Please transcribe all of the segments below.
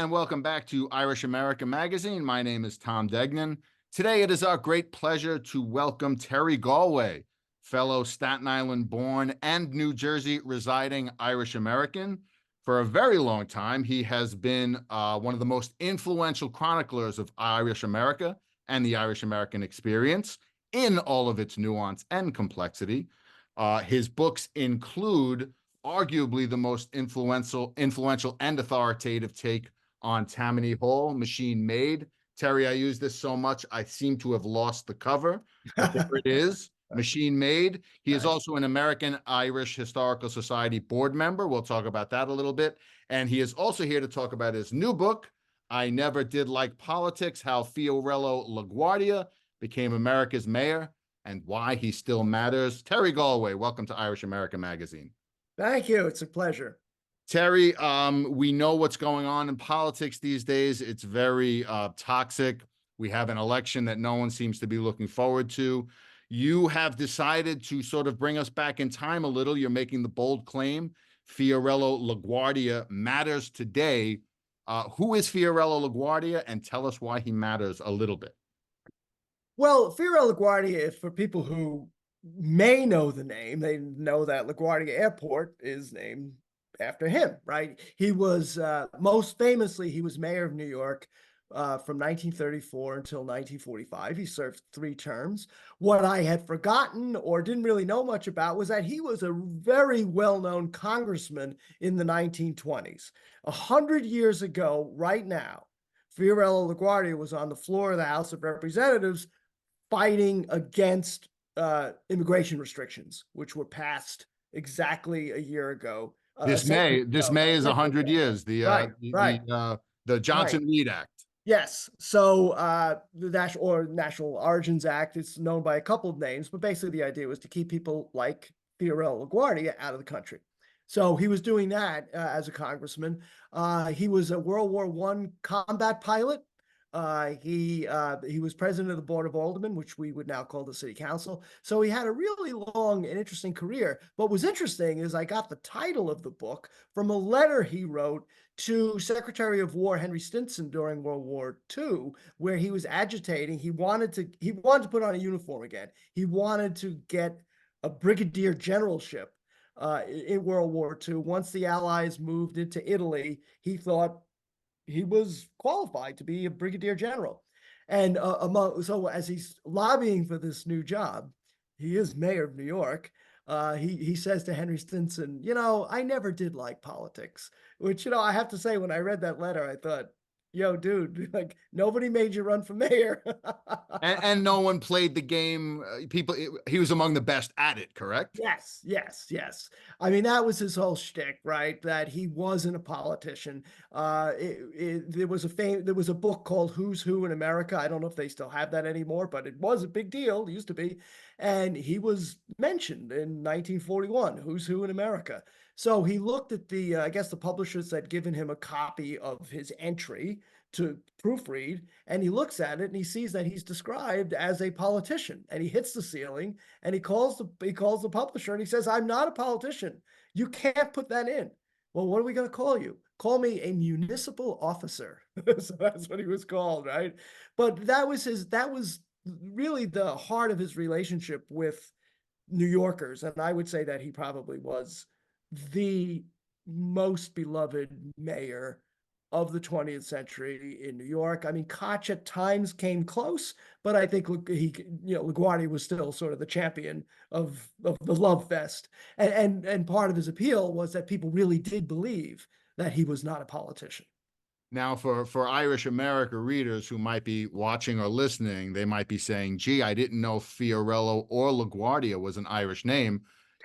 and welcome back to Irish American Magazine. My name is Tom Deignan. Today, it is our great pleasure to welcome Terry Golway, fellow Staten Island born and New Jersey residing Irish American. For a very long time, he has been one of the most influential chroniclers of Irish America and the Irish American experience in all of its nuance and complexity. His books include arguably the most influential and authoritative take on Tammany Hall, Machine Made. Terry, I use this so much, I seem to have lost the cover, but there it is, Machine Made. He is also an American Irish Historical Society board member. We'll talk about that a little bit. And he is also here to talk about his new book, I Never Did Like Politics, How Fiorello LaGuardia Became America's Mayor and Why He Still Matters. Terry Golway, welcome to Irish American Magazine. Thank you. It's a pleasure. Terry, we know what's going on in politics these days. It's very toxic. We have an election that no one seems to be looking forward to. You have decided to sort of bring us back in time a little. You're making the bold claim, Fiorello LaGuardia matters today. Who is Fiorello LaGuardia? And tell us why he matters a little bit. Well, Fiorello LaGuardia, for people who may know the name, they know that LaGuardia Airport is named after him, right? He was, most famously, he was mayor of New York from 1934 until 1945. He served 3 terms. What I had forgotten or didn't really know much about was that he was a very well-known congressman in the 1920s. 100 years ago, right now, Fiorello LaGuardia was on the floor of the House of Representatives fighting against immigration restrictions, which were passed exactly a year ago. This May is 100 years. The Johnson-Reed Act. Yes. So the National Origins Act is known by a couple of names, but basically the idea was to keep people like Fiorello LaGuardia out of the country. So he was doing that as a congressman. He was a World War I combat pilot. He was president of the Board of Aldermen, which we would now call the City Council. So he had a really long and interesting career. What was interesting is I got the title of the book from a letter he wrote to Secretary of War Henry Stinson during World War II, where he was agitating. He wanted to put on a uniform again. He wanted to get a brigadier generalship in World War II. Once the Allies moved into Italy, he thought he was qualified to be a brigadier general. And so as he's lobbying for this new job, he is mayor of New York. He says to Henry Stinson, I never did like politics, which, I have to say, when I read that letter, I thought, yo, dude, like nobody made you run for mayor. and no one played the game. He was among the best at it, correct? Yes. I mean, that was his whole shtick, right? That he wasn't a politician. There was a book called Who's Who in America. I don't know if they still have that anymore, but it was a big deal. It used to be. And he was mentioned in 1941, Who's Who in America. So he looked at I guess the publishers had given him a copy of his entry to proofread, and he looks at it and he sees that he's described as a politician, and he hits the ceiling and he calls the publisher and he says, I'm not a politician. You can't put that in. Well, what are we going to call you? Call me a municipal officer. So that's what he was called, right? But that was really the heart of his relationship with New Yorkers. And I would say that he probably was the most beloved mayor of the 20th century in New York. I mean, Koch at times came close, but I think LaGuardia was still sort of the champion of the love fest. And part of his appeal was that people really did believe that he was not a politician. Now, for Irish America readers who might be watching or listening, they might be saying, gee, I didn't know Fiorello or LaGuardia was an Irish name.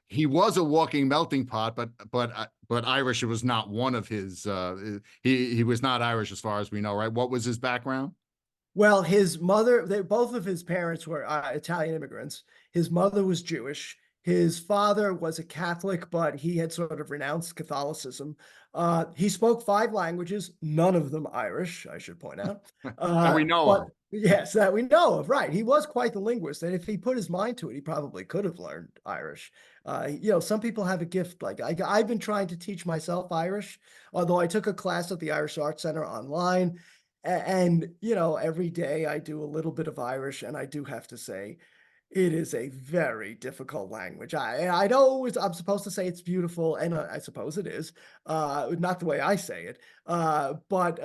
He was a walking melting pot, but Irish was not one of his. He was not Irish as far as we know, right? What was his background? Well, his mother, both of his parents were Italian immigrants. His mother was Jewish. His father was a Catholic, but he had sort of renounced Catholicism. He spoke 5 languages, none of them Irish, I should point out. That we know But of. yes, that we know of, right? He was quite the linguist, and if he put his mind to it, he probably could have learned Irish. Some people have a gift like I've been trying to teach myself Irish, although I took a class at the Irish Arts Center online, and every day I do a little bit of Irish, and I do have to say it is a very difficult language. I know I'm supposed to say it's beautiful, and I suppose it is. Not the way I say it, but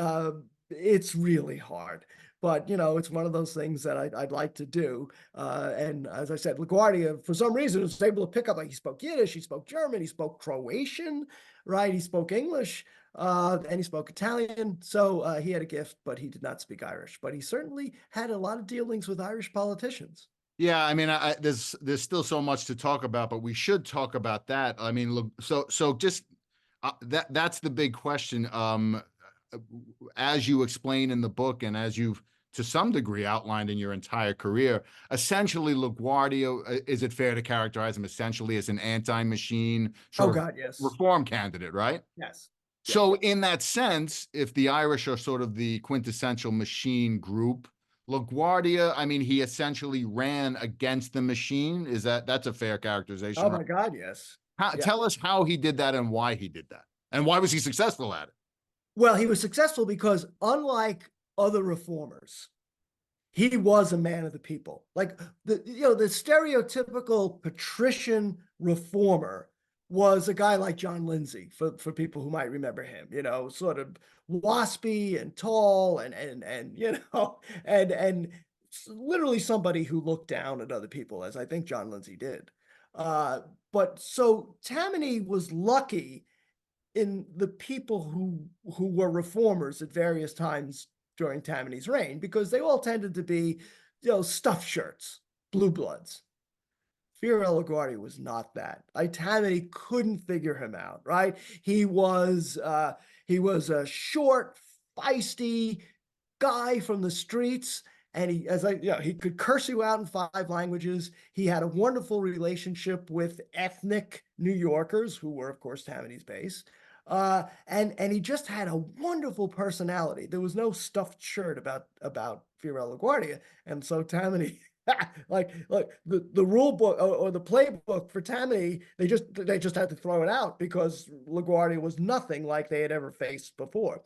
it's really hard. But it's one of those things that I'd like to do. And as I said, LaGuardia, for some reason, was able to pick up. Like he spoke Yiddish, he spoke German, he spoke Croatian, right? He spoke English, and he spoke Italian. So he had a gift, but he did not speak Irish. But he certainly had a lot of dealings with Irish politicians. Yeah, I mean, there's still so much to talk about, but we should talk about that. I mean, look, so just that's the big question. As you explain in the book, and as you've to some degree outlined in your entire career, essentially, LaGuardia, is it fair to characterize him essentially as an anti-machine Oh sort of God, yes. reform candidate, right? Yes. Yes. So, in that sense, if the Irish are sort of the quintessential machine group, LaGuardia, I mean, he essentially ran against the machine. That's a fair characterization, Oh right? my God, yes. Yeah. Tell us how he did that and why he did that, and why was he successful at it? Well, he was successful because unlike other reformers, he was a man of the people. Like the stereotypical patrician reformer was a guy like John Lindsay, for people who might remember him, sort of waspy and tall and and literally somebody who looked down at other people, as I think John Lindsay did. Uh, but so Tammany was lucky in the people who were reformers at various times during Tammany's reign, because they all tended to be, stuffed shirts, blue bloods. Fiorello Guardia was not that. Tammany couldn't figure him out, right? He was a short, feisty guy from the streets, and he could curse you out in 5 languages. He had a wonderful relationship with ethnic New Yorkers, who were, of course, Tammany's base. And he just had a wonderful personality. There was no stuffed shirt about Fiorello LaGuardia, and so Tammany, like the rule book or the playbook for Tammany, they just had to throw it out because LaGuardia was nothing like they had ever faced before.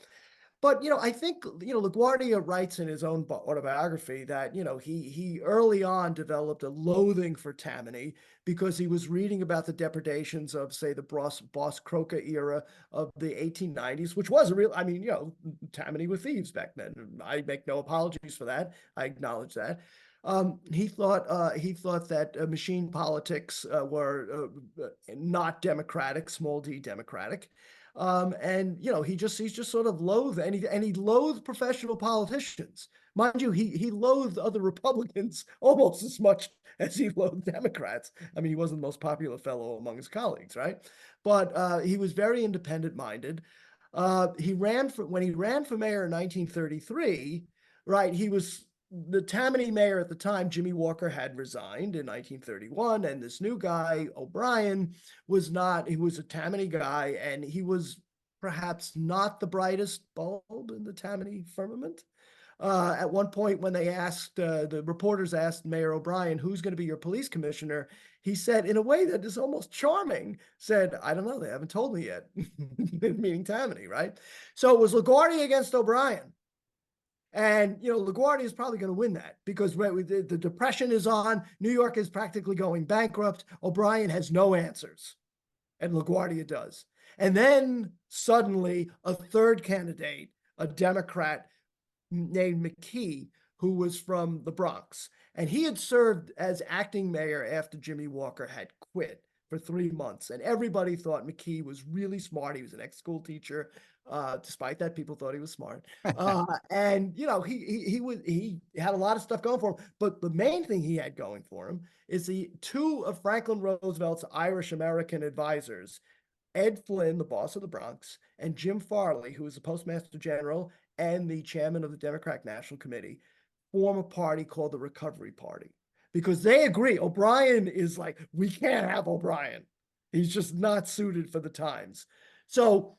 But I think LaGuardia writes in his own autobiography that he early on developed a loathing for Tammany because he was reading about the depredations of, say, the Boss Croca era of the 1890s, which was a real. I mean, Tammany were thieves back then. I make no apologies for that. I acknowledge that. He thought that machine politics were not democratic, small d democratic. And he's just sort of loathed, and he loathed professional politicians. Mind you, he loathed other Republicans almost as much as he loathed Democrats. I mean, he wasn't the most popular fellow among his colleagues, right? But he was very independent minded. When he ran for mayor in 1933, right? He was the Tammany mayor at the time. Jimmy Walker had resigned in 1931, and this new guy, O'Brien, was not. He was a Tammany guy, and he was perhaps not the brightest bulb in the Tammany firmament. At one point, when the reporters asked Mayor O'Brien, who's going to be your police commissioner, he said, in a way that is almost charming, said, I don't know, they haven't told me yet, meaning Tammany, right? So it was LaGuardia against O'Brien. And LaGuardia is probably going to win that because the depression is on. New York is practically going bankrupt. O'Brien has no answers, and LaGuardia does. And then suddenly, a third candidate, a Democrat named McKee, who was from the Bronx, and he had served as acting mayor after Jimmy Walker had quit for 3 months, and everybody thought McKee was really smart. He was an ex-school teacher. Despite that, people thought he was smart. And he had a lot of stuff going for him. But the main thing he had going for him is the two of Franklin Roosevelt's Irish American advisors, Ed Flynn, the boss of the Bronx, and Jim Farley, who was the postmaster general and the chairman of the Democratic National Committee, form a party called the Recovery Party. because they agree. O'Brien is like, we can't have O'Brien. He's just not suited for the times. So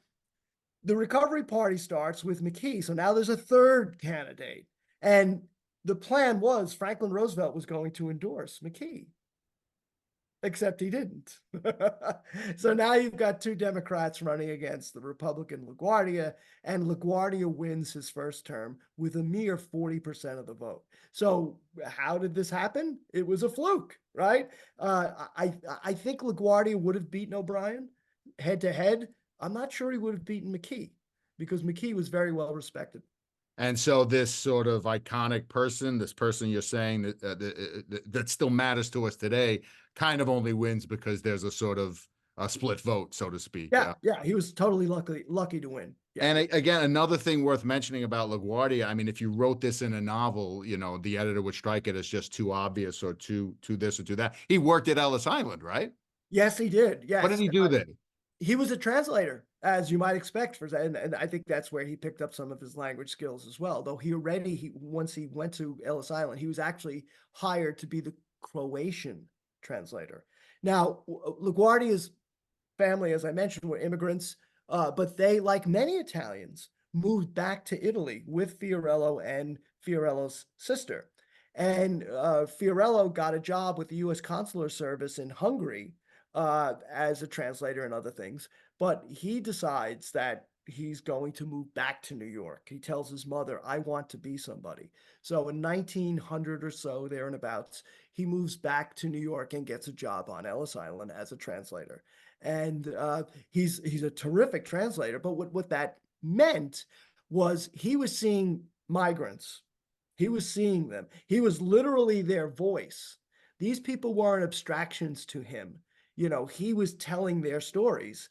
the Recovery Party starts with McKee. So now there's a third candidate. And the plan was Franklin Roosevelt was going to endorse McKee, except he didn't. So now you've got two Democrats running against the Republican LaGuardia, and LaGuardia wins his first term with a mere 40% of the vote. So how did this happen? It was a fluke, right? I think LaGuardia would have beaten O'Brien head to head. I'm not sure he would have beaten McKee because McKee was very well respected. And so this sort of iconic person, this person you're saying that still matters to us today, kind of only wins because there's a sort of a split vote, so to speak. Yeah, he was totally lucky to win. Yeah. And again, another thing worth mentioning about LaGuardia, I mean, if you wrote this in a novel, the editor would strike it as just too obvious or too this or too that. He worked at Ellis Island, right? Yes, he did. Yes. What did he do there? He was a translator, as you might expect, and I think that's where he picked up some of his language skills as well. Though once he went to Ellis Island, he was actually hired to be the Croatian translator. Now, LaGuardia's family, as I mentioned, were immigrants, but they, like many Italians, moved back to Italy with Fiorello and Fiorello's sister. And Fiorello got a job with the U.S. Consular Service in Hungary as a translator and other things. But he decides that he's going to move back to New York. He tells his mother, I want to be somebody. So in 1900 or so, there and abouts, he moves back to New York and gets a job on Ellis Island as a translator. And he's a terrific translator. But what that meant was he was seeing migrants. He was seeing them. He was literally their voice. These people weren't abstractions to him. He was telling their stories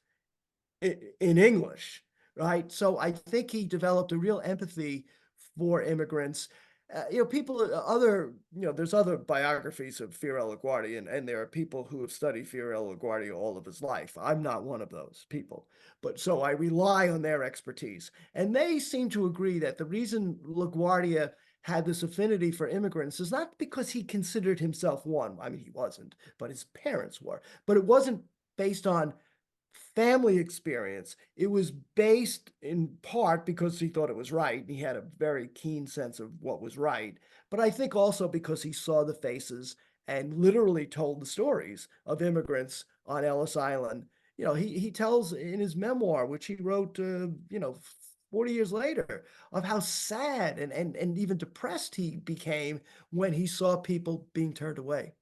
in English, right? So I think he developed a real empathy for immigrants. There's other biographies of Fiorello Guardia, and there are people who have studied Fiorello Guardia all of his life. I'm not one of those people, but so I rely on their expertise. And they seem to agree that the reason LaGuardia had this affinity for immigrants is not because he considered himself one. I mean, he wasn't, but his parents were. But it wasn't based on family experience. It was based in part because he thought it was right. He had a very keen sense of what was right. But I think also because he saw the faces and literally told the stories of immigrants on Ellis Island. He tells in his memoir, which he wrote, 40 years later, of how sad and even depressed he became when he saw people being turned away.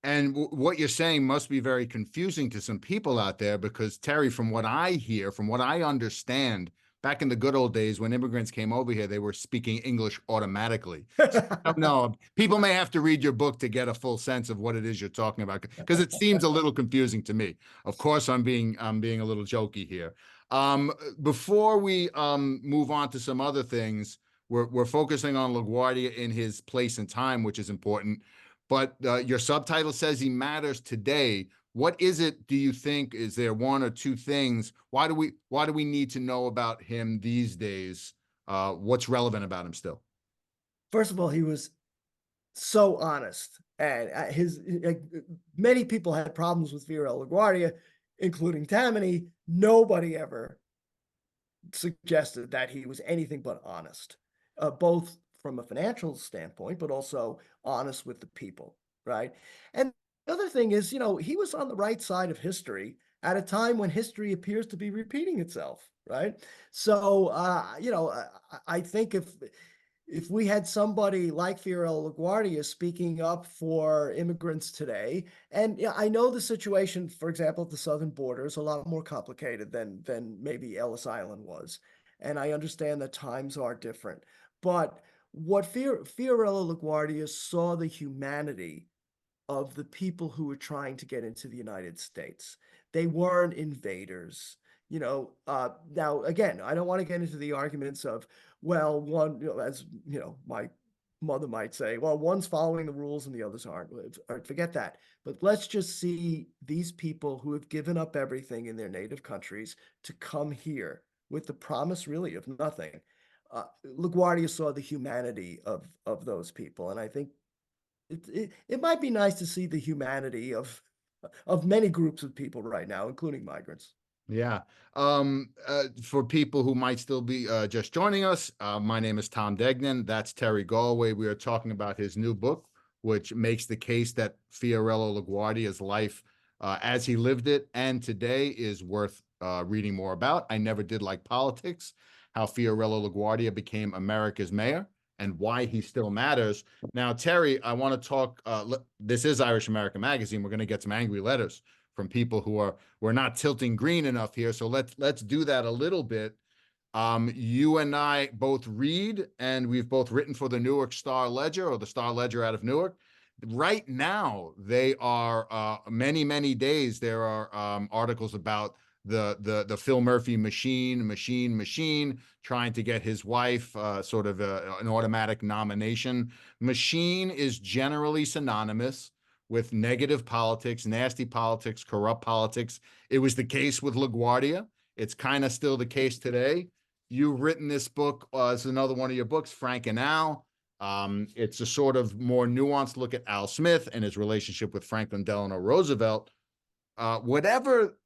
And what you're saying must be very confusing to some people out there because, Terry, from what I hear, from what I understand, back in the good old days when immigrants came over here, they were speaking English automatically. So, no, people may have to read your book to get a full sense of what it is you're talking about because it seems a little confusing to me. Of course, I'm being a little jokey here. Before we move on to some other things, we're focusing on LaGuardia in his place and time, which is important. But your subtitle says he matters today. What is it, do you think? Is there one or two things? Why do we need to know about him these days? What's relevant about him still? First of all, he was so honest, and many people had problems with Fiorello LaGuardia, including Tammany. Nobody ever suggested that he was anything but honest, both from a financial standpoint, but also honest with the people, right? And the other thing is, he was on the right side of history at a time when history appears to be repeating itself, right? So, I think if we had somebody like Fiorello LaGuardia speaking up for immigrants today, and I know the situation, for example, at the southern border is a lot more complicated than maybe Ellis Island was, and I understand that times are different, but what Fiorello LaGuardia saw the humanity of the people who were trying to get into the United States. They weren't invaders. Now again, I don't want to get into the arguments of, well, one, as my mother might say, well, one's following the rules and the others aren't. Forget that. But let's just see these people who have given up everything in their native countries to come here with the promise really of nothing. LaGuardia saw the humanity of those people, and I think it might be nice to see the humanity of many groups of people right now, including migrants. Yeah. For people who might still be just joining us, my name is Tom Deignan. That's Terry Golway. We are talking about his new book, which makes the case that Fiorello LaGuardia's life as he lived it and today is worth reading more about. I Never Did Like Politics, how Fiorello LaGuardia became America's mayor and why he still matters. Now, Terry, I want to talk. This is Irish American Magazine. We're going to get some angry letters from people who are we're not tilting green enough here. So let's do that a little bit. You and I both read, and we've both written for the Newark Star Ledger or the Star Ledger out of Newark. Right now, they are many days. There are articles about the Phil Murphy machine, trying to get his wife sort of an automatic nomination. Machine is generally synonymous with negative politics, nasty politics, corrupt politics. It was the case with LaGuardia. It's kind of still the case today. You've written this book as another one of your books, Frank and Al. It's a sort of more nuanced look at Al Smith and his relationship with Franklin Delano Roosevelt. Whatever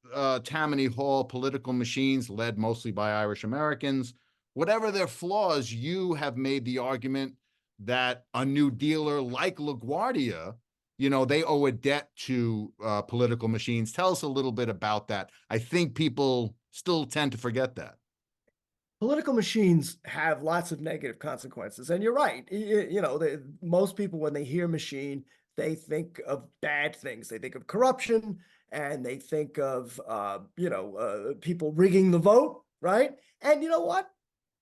Tammany Hall political machines led mostly by Irish Americans, whatever their flaws, you have made the argument that a New Dealer like LaGuardia, they owe a debt to political machines. Tell us a little bit about that. I think people still tend to forget that. Political machines have lots of negative consequences, and you're right. Most people, when they hear machine, they think of bad things. They think of corruption, and they think of people rigging the vote, right? And you know what?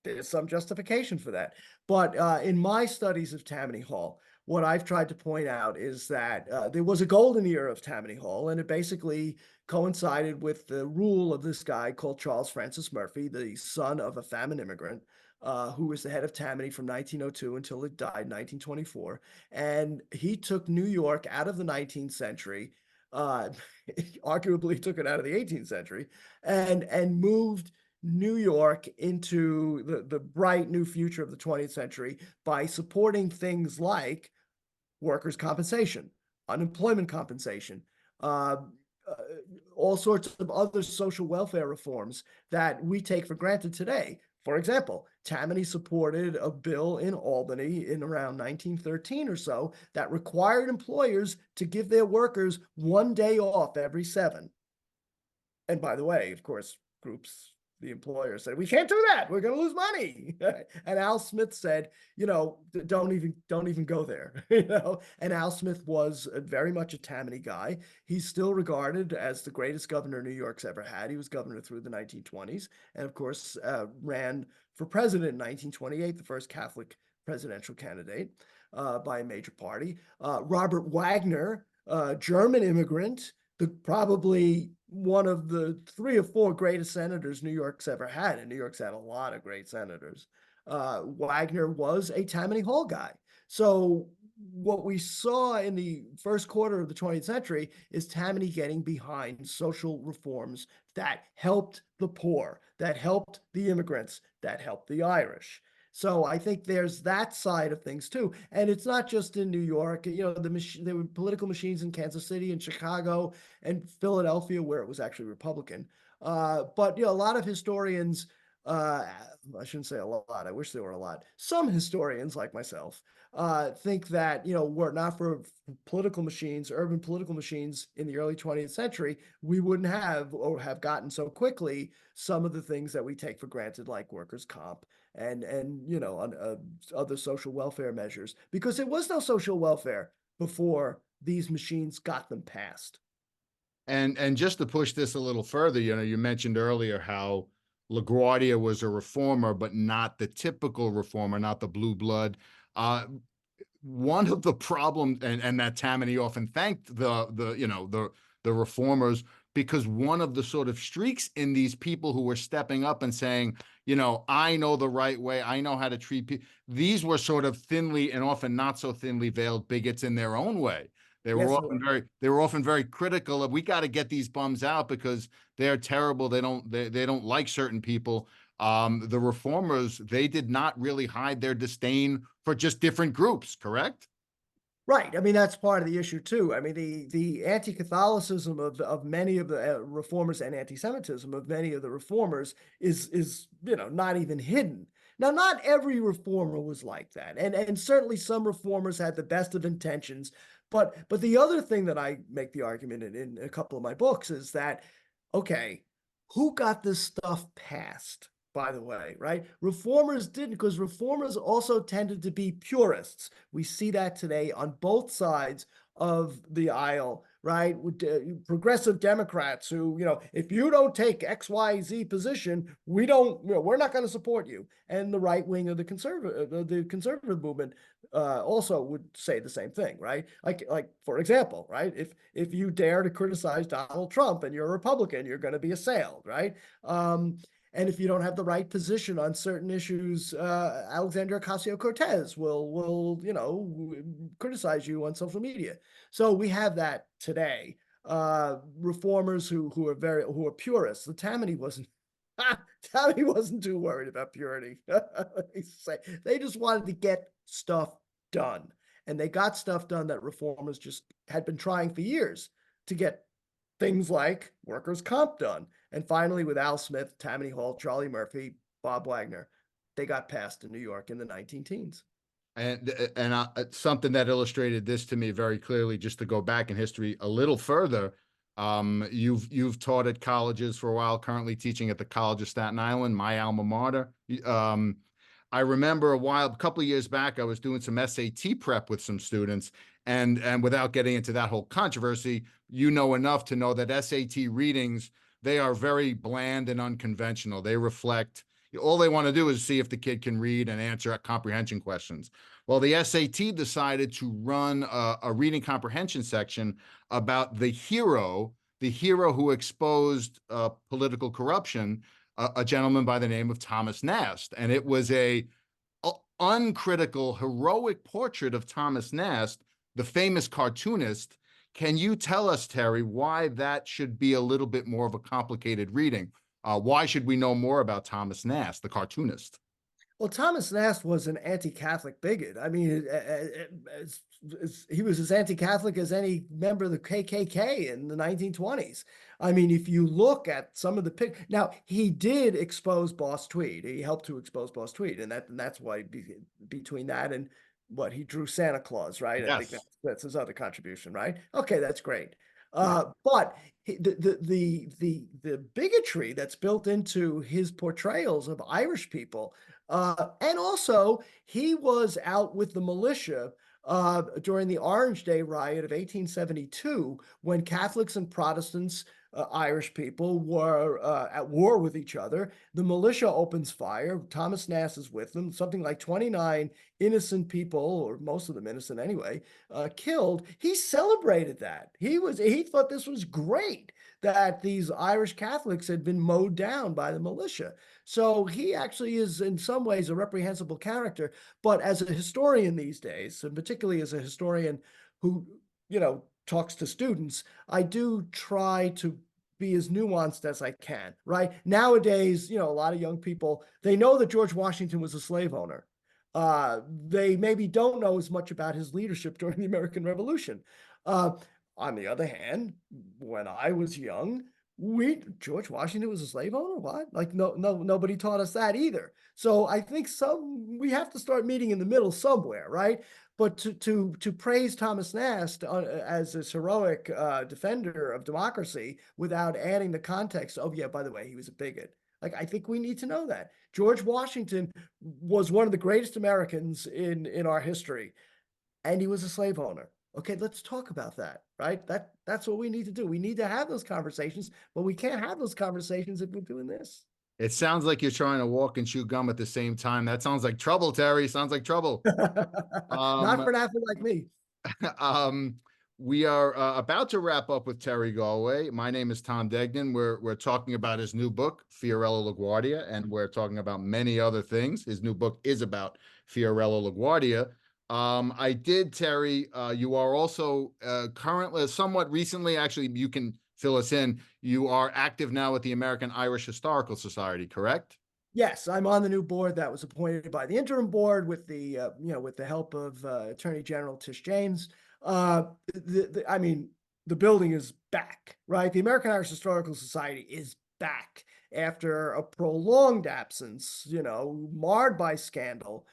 There's some justification for that. But in my studies of Tammany Hall, what I've tried to point out is that there was a golden era of Tammany Hall, and it basically coincided with the rule of this guy called Charles Francis Murphy, the son of a famine immigrant, who was the head of Tammany from 1902 until it died in 1924. And he took New York out of the 19th century, uh, arguably took it out of the 18th century, and moved New York into the bright new future of the 20th century by supporting things like workers' compensation, unemployment compensation, uh, uh, all sorts of other social welfare reforms that we take for granted today. For example, Tammany supported a bill in Albany in around 1913 or so that required employers to give their workers 1 day off every 7. And by the way, of course, the employer said, we can't do that. We're going to lose money. And Al Smith said, don't even go there. And Al Smith was very much a Tammany guy. He's still regarded as the greatest governor New York's ever had. He was governor through the 1920s, and of course, ran for president in 1928, the first Catholic presidential candidate by a major party. Robert Wagner, German immigrant, probably one of the 3 or 4 greatest senators New York's ever had, and New York's had a lot of great senators. Wagner was a Tammany Hall guy. So what we saw in the first quarter of the 20th century is Tammany getting behind social reforms that helped the poor, that helped the immigrants, that helped the Irish. So I think there's that side of things too. And it's not just in New York. There were political machines in Kansas City and Chicago and Philadelphia, where it was actually Republican. But a lot of historians, I shouldn't say a lot, I wish there were a lot. Some historians, like myself, think that, were it not for political machines, urban political machines in the early 20th century, we wouldn't have or have gotten so quickly some of the things that we take for granted, like workers' comp and other social welfare measures, because there was no social welfare before these machines got them passed. And just to push this a little further, you mentioned earlier how LaGuardia was a reformer, but not the typical reformer, not the blue blood. One of the problems, and that Tammany often thanked the reformers, because one of the sort of streaks in these people who were stepping up and saying, I know the right way, I know how to treat people. These were sort of thinly and often not so thinly veiled bigots in their own way. They were Yes, often very critical of, we got to get these bums out because they're terrible. They don't like certain people. The reformers, they did not really hide their disdain for just different groups, correct? Right. I mean, that's part of the issue too. I mean, the anti-Catholicism of many of the reformers and anti-Semitism of many of the reformers is not even hidden. Now, not every reformer was like that, and certainly some reformers had the best of intentions. But the other thing that I make the argument in a couple of my books is that, okay, who got this stuff passed? By the way, right? Reformers didn't, because reformers also tended to be purists. We see that today on both sides of the aisle, right? With progressive Democrats who, if you don't take XYZ position, we don't, we're not going to support you. And the right wing of the conservative movement also would say the same thing, right? Like for example, right? If you dare to criticize Donald Trump and you're a Republican, you're going to be assailed, right? And if you don't have the right position on certain issues, Alexandria Ocasio-Cortez will criticize you on social media. So we have that today. Reformers who are purists. The Tammany wasn't. Tammany wasn't too worried about purity. They just wanted to get stuff done, and they got stuff done that reformers just had been trying for years to get things like workers' comp done. And finally, with Al Smith, Tammany Hall, Charlie Murphy, Bob Wagner, they got passed in New York in the 19 teens. And something that illustrated this to me very clearly, just to go back in history a little further. You've taught at colleges for a while, currently teaching at the College of Staten Island, my alma mater. I remember a couple of years back, I was doing some SAT prep with some students, and without getting into that whole controversy, enough to know that SAT readings, they are very bland and unconventional. They reflect, all they want to do is see if the kid can read and answer comprehension questions. Well, the SAT decided to run a reading comprehension section about the hero who exposed political corruption, a gentleman by the name of Thomas Nast. And it was a uncritical, heroic portrait of Thomas Nast, the famous cartoonist. Can you tell us, Terry, why that should be a little bit more of a complicated reading? Why should we know more about Thomas Nast, the cartoonist? Well, Thomas Nast was an anti-Catholic bigot. I mean, he was as anti-Catholic as any member of the KKK in the 1920s. I mean, if you look at some of the now he did expose Boss Tweed. He helped to expose Boss Tweed, and that's why between that and what he drew Santa Claus, right? I think Yes. that's his other contribution, right? Okay, that's great. But the bigotry that's built into his portrayals of Irish people, and also he was out with the militia during the Orange Day riot of 1872, when Catholics and Protestants, Irish people, were at war with each other. The militia opens fire. Thomas Nast is with them. Something like 29 innocent people, or most of them innocent anyway, killed. He celebrated that. He thought this was great that these Irish Catholics had been mowed down by the militia. So he actually is in some ways a reprehensible character. But as a historian these days, and particularly as a historian who, talks to students, I do try to be as nuanced as I can, right? Nowadays, a lot of young people, they know that George Washington was a slave owner. They maybe don't know as much about his leadership during the American Revolution. Uh, on the other hand, when I was young, George Washington was a slave owner. What? Like nobody taught us that either. So I think we have to start meeting in the middle somewhere, right? But to praise Thomas Nast as this heroic defender of democracy without adding the context, oh yeah, by the way, he was a bigot. Like, I think we need to know that George Washington was one of the greatest Americans in our history, and he was a slave owner. Okay, let's talk about that, right? That's what we need to do. We need to have those conversations, but we can't have those conversations if we're doing this. It sounds like you're trying to walk and chew gum at the same time. That sounds like trouble, Terry. Sounds like trouble. Not Um, for an athlete like me. um, we are about to wrap up with Terry Golway. My name is Tom Deignan. We're talking about his new book, Fiorello LaGuardia, and we're talking about many other things. His new book is about Fiorello LaGuardia. I did, Terry. You are also currently, somewhat recently, actually, you can fill us in. You are active now with the American Irish Historical Society, correct? Yes, I'm on the new board that was appointed by the interim board with the with the help of Attorney General Tish James. I mean, the building is back, right? The American Irish Historical Society is back after a prolonged absence, marred by scandal.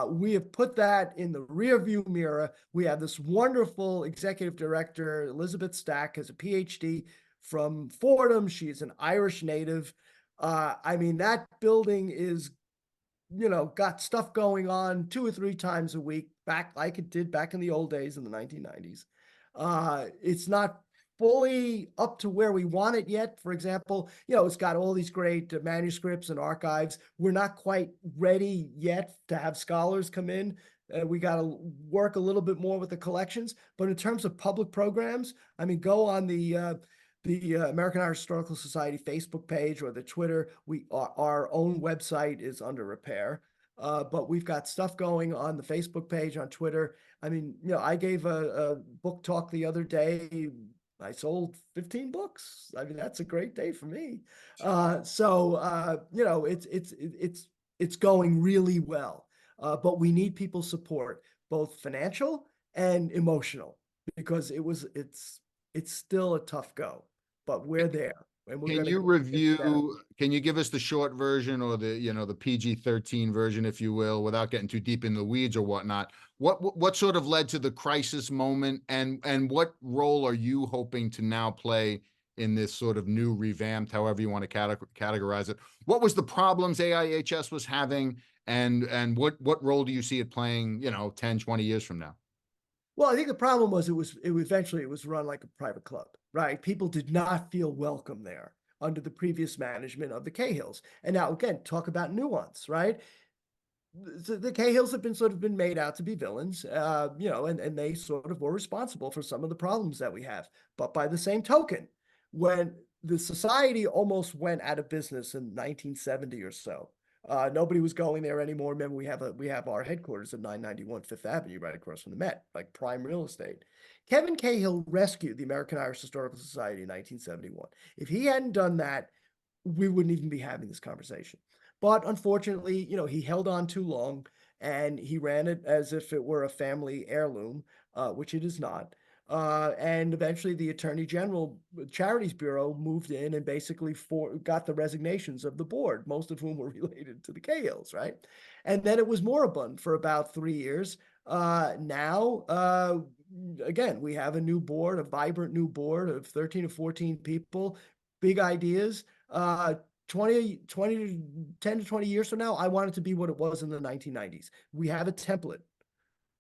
We have put that in the rearview mirror. We have this wonderful executive director, Elizabeth Stack, has a PhD from Fordham. She's an Irish native. I mean, that building is, got stuff going on 2 or 3 times a week, back like it did back in the old days in the 1990s. It's not fully up to where we want it yet. For example, it's got all these great manuscripts and archives. We're not quite ready yet to have scholars come in. We got to work a little bit more with the collections. But in terms of public programs, I mean, go on the American Irish Historical Society Facebook page or the Twitter. Our own website is under repair, but we've got stuff going on the Facebook page, on Twitter. I mean, I gave a book talk the other day. I sold 15 books. I mean, that's a great day for me. It's going really well, but we need people's support, both financial and emotional, because it's still a tough go, but we're there and we're Can going to you get it better. review, can you give us the short version or the PG-13 version, if you will, without getting too deep in the weeds or whatnot? What sort of led to the crisis moment, and what role are you hoping to now play in this sort of new revamped, however you want to categorize it? What was the problems AIHS was having, and what role do you see it playing, 10, 20 years from now? Well, I think the problem was eventually it was run like a private club, right? People did not feel welcome there under the previous management of the Cahills. And now again, talk about nuance, right? The Cahills have been made out to be villains, and they sort of were responsible for some of the problems that we have. But by the same token, when the society almost went out of business in 1970 or so, nobody was going there anymore. Remember, we have our headquarters at 991 Fifth Avenue, right across from the Met, like prime real estate. Kevin Cahill rescued the American Irish Historical Society in 1971. If he hadn't done that, we wouldn't even be having this conversation. But unfortunately, he held on too long and he ran it as if it were a family heirloom, which it is not. And eventually, the Attorney General Charities Bureau moved in and basically got the resignations of the board, most of whom were related to the Cahills, right? And then it was moribund for about 3 years. Now, again, we have a new board, a vibrant new board of 13 or 14 people, big ideas. 20, 10 to 20 years from now, I want it to be what it was in the 1990s. We have a template,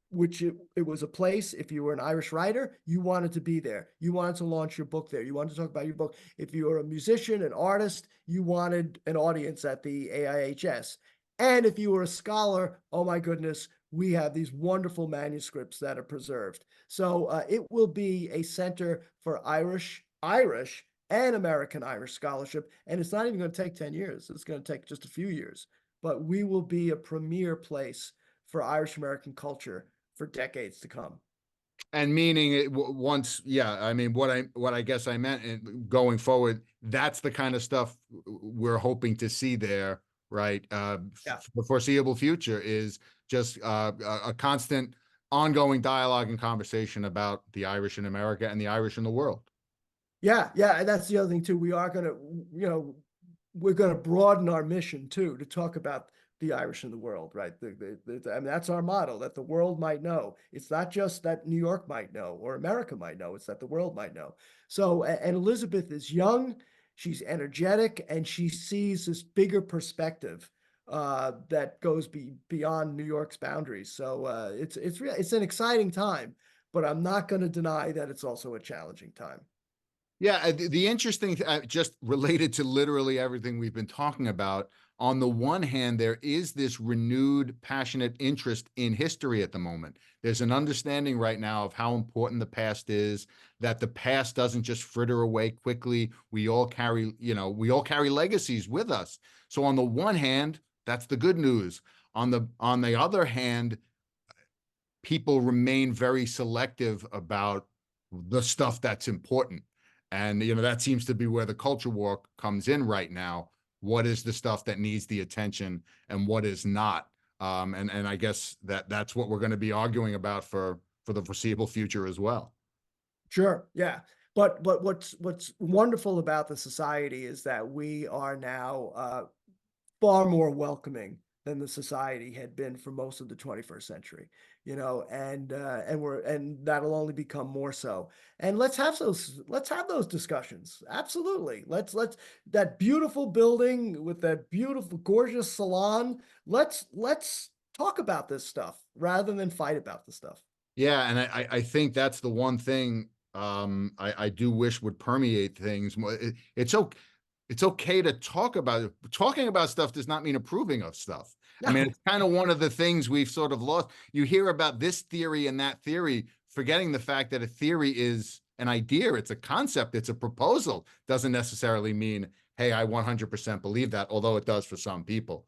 which it was a place. If you were an Irish writer, you wanted to be there. You wanted to launch your book there. You wanted to talk about your book. If you were a musician, an artist, you wanted an audience at the AIHS. And if you were a scholar, oh my goodness, we have these wonderful manuscripts that are preserved. So it will be a center for Irish and American Irish scholarship. And it's not even going to take 10 years. It's going to take just a few years. But we will be a premier place for Irish American culture for decades to come. And meaning it once, yeah. I mean, what I guess I meant going forward, that's the kind of stuff we're hoping to see there, right? Yeah. The foreseeable future is just a constant, ongoing dialogue and conversation about the Irish in America and the Irish in the world. Yeah, yeah, and that's the other thing too. We're gonna broaden our mission too to talk about the Irish in the world, right? I mean, that's our motto, that the world might know. It's not just that New York might know or America might know, it's that the world might know. So, and Elizabeth is young, she's energetic, and she sees this bigger perspective that goes beyond New York's boundaries. So it's an exciting time, but I'm not going to deny that it's also a challenging time. Yeah, the interesting, just related to literally everything we've been talking about, on the one hand, there is this renewed, passionate interest in history at the moment. There's an understanding right now of how important the past is, that the past doesn't just fritter away quickly. We all carry legacies with us. So on the one hand, that's the good news. On the other hand, people remain very selective about the stuff that's important. And, that seems to be where the culture war comes in right now. what is the stuff that needs the attention and what is not. And I guess that's what we're going to be arguing about for the foreseeable future as well. Sure, yeah. But what's wonderful about the society is that we are now far more welcoming than the society had been for most of the 21st century, and that'll only become more so. And let's have those discussions. Absolutely. Let's that beautiful building with that beautiful, gorgeous salon. Let's talk about this stuff rather than fight about the stuff. Yeah, and I think that's the one thing I do wish would permeate things more. It's okay to talk about it. Talking about stuff does not mean approving of stuff. I mean, No, it's kind of one of the things we've sort of lost. You hear about this theory and that theory, forgetting the fact that a theory is an idea, it's a concept, it's a proposal. Doesn't necessarily mean, hey, I 100% believe that, although it does for some people.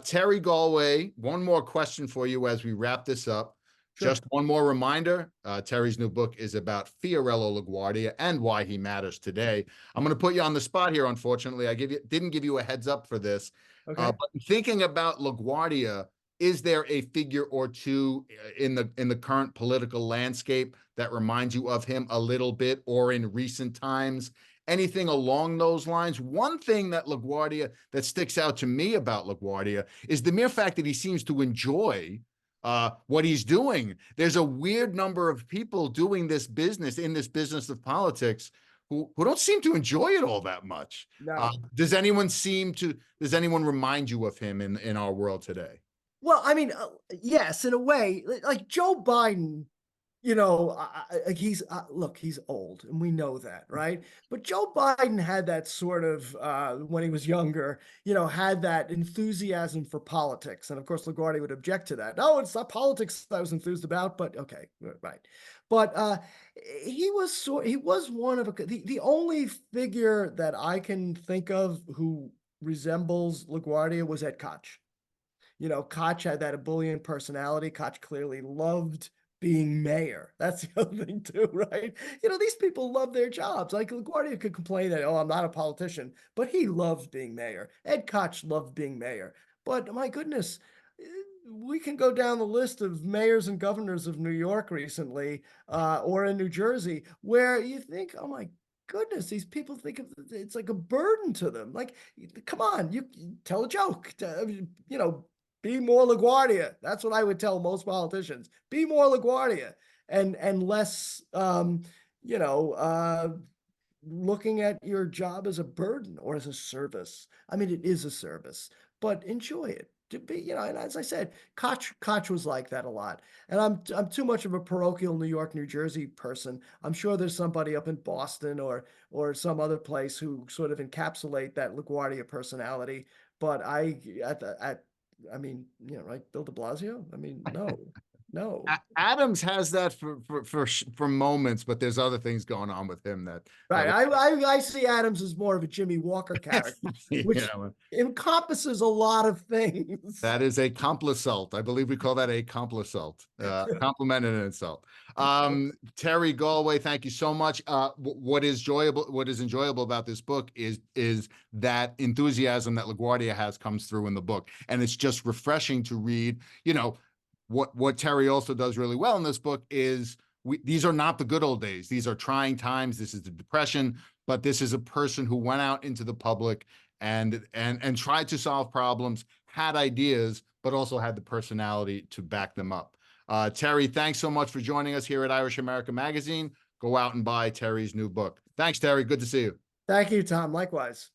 Terry Golway, one more question for you as we wrap this up. sure. Just one more reminder, Terry's new book is about Fiorello LaGuardia and why he matters today. I'm going to put you on the spot here, unfortunately. Didn't give you a heads up for this. Okay. But thinking about LaGuardia, is there a figure or two in the current political landscape that reminds you of him a little bit, or in recent times? Anything along those lines? One thing that LaGuardia that sticks out to me about LaGuardia is the mere fact that he seems to enjoy what he's doing. There's a weird number of people doing this business in this business of politics who don't seem to enjoy it all that much. No. Does anyone remind you of him in our world today? Well, I mean, yes, in a way, like Joe Biden, look, he's old, and we know that, right? But Joe Biden had that sort of when he was younger, had that enthusiasm for politics, and of course, LaGuardia would object to that. No, it's not politics I was enthused about, but okay, right. But he was one of the only figure that I can think of who resembles LaGuardia was Ed Koch. Koch had that ebullient personality. Koch clearly loved being mayor. That's the other thing too, right? These people love their jobs. Like LaGuardia could complain that, oh, I'm not a politician, but he loved being mayor. Ed Koch loved being mayor. But my goodness, we can go down the list of mayors and governors of New York recently, or in New Jersey, where you think, oh my goodness, these people think of it's like a burden to them. Like, come on, you tell a joke. Be more LaGuardia. That's what I would tell most politicians. Be more LaGuardia and less looking at your job as a burden or as a service. I mean, it is a service, but enjoy it. To be, and as I said, Koch was like that a lot. And I'm too much of a parochial New York, New Jersey person. I'm sure there's somebody up in Boston or some other place who sort of encapsulate that LaGuardia personality. But I mean, right, Bill de Blasio? I mean, no, no. Adams has that for moments, but there's other things going on with him that Right. I see Adams as more of a Jimmy Walker character, you which know, encompasses a lot of things. that is a complisult. I believe we call that a complisult. Compliment and an insult. Terry Galway, thank you so much. What is enjoyable about this book is that enthusiasm that LaGuardia has comes through in the book, and it's just refreshing to read. What Terry also does really well in this book is these are not the good old days. These are trying times. This is the Depression, but this is a person who went out into the public and tried to solve problems, had ideas, but also had the personality to back them up. Terry, thanks so much for joining us here at Irish America Magazine. Go out and buy Terry's new book. Thanks, Terry. Good to see you. Thank you, Tom. Likewise.